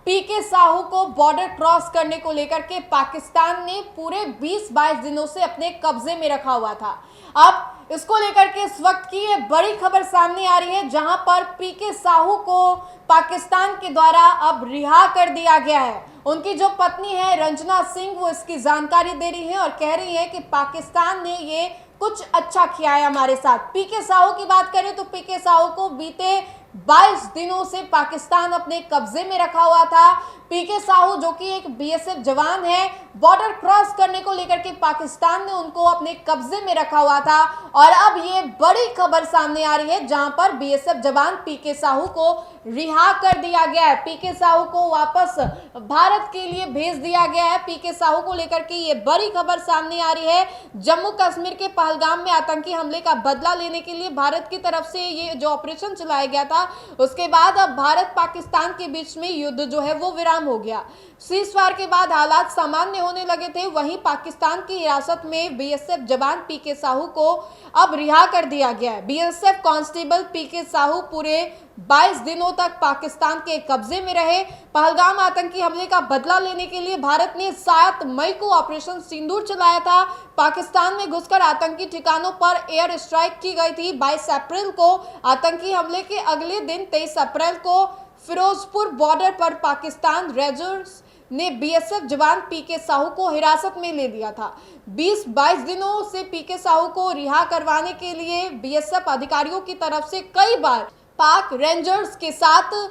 पीके साहू को border cross करने को लेकर के पाकिस्तान ने पूरे 20-22 दिनों से अपने कब्जे में रखा हुआ था। अब इसको लेकर के इस वक्त की ये बड़ी खबर सामने आ रही है, जहां पर पीके साहू को पाकिस्तान के द्वारा अब रिहा कर दिया गया है। उनकी जो पत्नी है रंजना सिंह, वो इसकी जानकारी दे रही है और कह रही है कि पाकिस्तान ने ये कुछ अच्छा किया है हमारे साथ। पीके साहू की बात करें तो पीके साहू को बीते 22 दिनों से पाकिस्तान अपने कब्जे में रखा हुआ था। पीके साहू जो कि एक बीएसएफ जवान है, बॉर्डर क्रॉस करने को लेकर के पाकिस्तान ने उनको अपने कब्जे में रखा हुआ था और अब ये बड़ी खबर सामने आ रही है, जहां पर बीएसएफ जवान पीके साहू को रिहा कर दिया गया है। पीके साहू को वापस भारत के लिए भेज दिया गया है। पीके साहू को लेकर के ये बड़ी खबर सामने आ रही है। जम्मू कश्मीर के पहलगाम में आतंकी हमले का बदला लेने के लिए भारत की तरफ से ये जो ऑपरेशन चलाया गया था, उसके बाद अब भारत पाकिस्तान के बीच में युद्ध जो है वो विराम हो गया। सीजफायर के बाद हालात सामान्य होने लगे थे। वहीं पाकिस्तान की हिरासत में बीएसएफ जवान पीके साहू को अब रिहा कर दिया गया है। बीएसएफ कांस्टेबल पीके साहू पूरे 22 दिनों तक पाकिस्तान के कब्जे में रहे। पहलगाम आतंकी हमले का बदला लेने के लिए भारत ने 7 मई को ऑपरेशन सिंदूर चलाया था। पाकिस्तान में घुसकर आतंकी ठिकानों पर एयर स्ट्राइक की गई थी। 22 अप्रैल को आतंकी हमले के अगले दिन 23 अप्रैल को फिरोजपुर बॉर्डर पर पाकिस्तान रेंजर्स ने बीएसएफ जवान पीके साहू को हिरासत में ले लिया था। 20-22 दिनों से पीके साहू को रिहा करवाने के लिए बीएसएफ अधिकारियों की तरफ से कई बार पाक रेंजर्स के साथ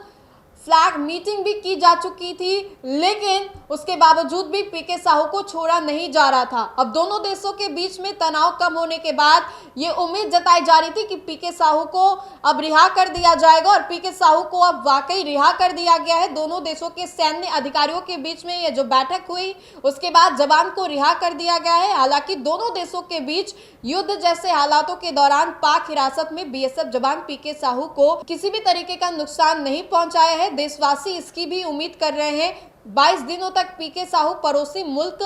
फ्लैग मीटिंग भी की जा चुकी थी, लेकिन उसके बावजूद भी पीके साहू को छोड़ा नहीं जा रहा था। अब दोनों देशों के बीच में तनाव कम होने के बाद ये उम्मीद जताई जा रही थी कि पीके साहू को अब रिहा कर दिया जाएगा और पीके साहू को अब वाकई रिहा कर दिया गया है। दोनों देशों के सैन्य अधिकारियों के बीच में ये जो बैठक हुई, उसके बाद जवान को रिहा कर दिया गया है। हालांकि दोनों देशों के बीच युद्ध जैसे हालातों के दौरान पाक हिरासत में बीएसएफ जवान पीके साहू को किसी भी तरीके का नुकसान नहीं पहुंचाया है। देशवासी इसकी भी उम्मीद कर रहे हैं। 22 दिनों तक पीके साहू पड़ोसी मुल्क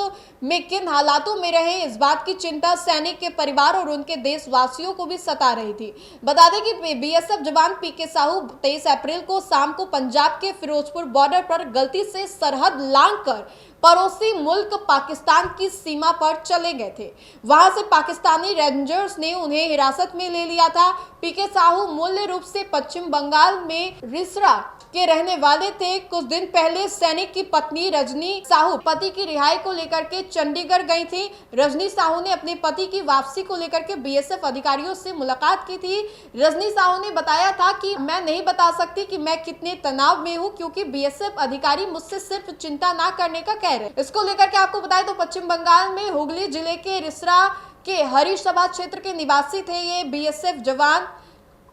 में किन हालातों में रहे, इस बात की चिंता सैनिक के परिवार और उनके देशवासियों को भी सता रही थी। बता दें कि बीएसएफ जवान पीके साहू 23 अप्रैल को शाम को पंजाब के फिरोजपुर बॉर्डर पर गलती से सरहद लांघकर पड़ोसी मुल्क पाकिस्तान की सीमा पर चले गए थे। वहां से पाकिस्तानी रेंजर्स ने उन्हें हिरासत में ले लिया था। पीके साहू मूल रूप से पश्चिम बंगाल में रिसरा के रहने वाले थे। कुछ दिन पहले सैनिक की पत्नी रजनी साहू पति की रिहाई को लेकर के चंडीगढ़ गई थी। रजनी साहू ने अपने पति की वापसी को लेकर के बीएसएफ अधिकारियों से मुलाकात की थी। रजनी साहू ने बताया था कि मैं नहीं बता सकती कि मैं कितने तनाव में हूं, क्योंकि बीएसएफ अधिकारी मुझसे सिर्फ चिंता ना करने का कह रहे। इसको लेकर के आपको बताएं तो पश्चिम बंगाल में हुगली जिले के रिसरा के हरिशभा क्षेत्र के निवासी थे ये बीएसएफ जवान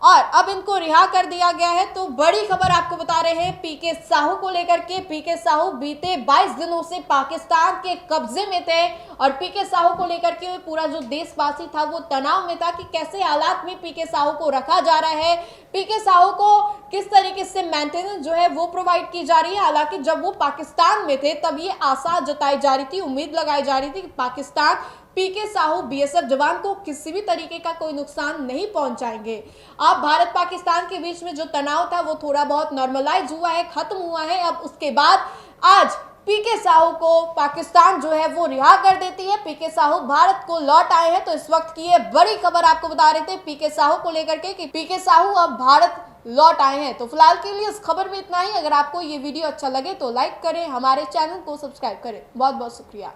और अब इनको रिहा कर दिया गया है। तो बड़ी खबर आपको बता रहे हैं पीके साहू को लेकर के। पीके साहू बीते 22 दिनों से पाकिस्तान के कब्जे में थे और पीके साहू को लेकर के पूरा जो देशवासी था वो तनाव में था कि कैसे हालात में पीके साहू को रखा जा रहा है, पीके साहू को किस तरीके से मेंटेनेंस जो है वो प्रोवाइड की जा रही है। हालांकि जब वो पाकिस्तान में थे तब ये आशा जताई जा रही थी, उम्मीद लगाई जा रही थी कि पाकिस्तान पीके साहू बीएसएफ जवान को किसी भी तरीके का कोई नुकसान नहीं पहुंचाएंगे। अब भारत पाकिस्तान के बीच में जो तनाव था वो थोड़ा बहुत नॉर्मलाइज हुआ है, खत्म हुआ है। अब उसके बाद आज पीके साहू को पाकिस्तान जो है वो रिहा कर देती है। पीके साहू भारत को लौट आए हैं। तो इस वक्त की ये बड़ी खबर आपको बता रहे थे पीके साहू को लेकर के कि पीके साहू अब भारत लौट आए हैं। तो फिलहाल के लिए इस खबर में इतना ही। अगर आपको ये वीडियो अच्छा लगे तो लाइक करें, हमारे चैनल को सब्सक्राइब करें। बहुत बहुत शुक्रिया।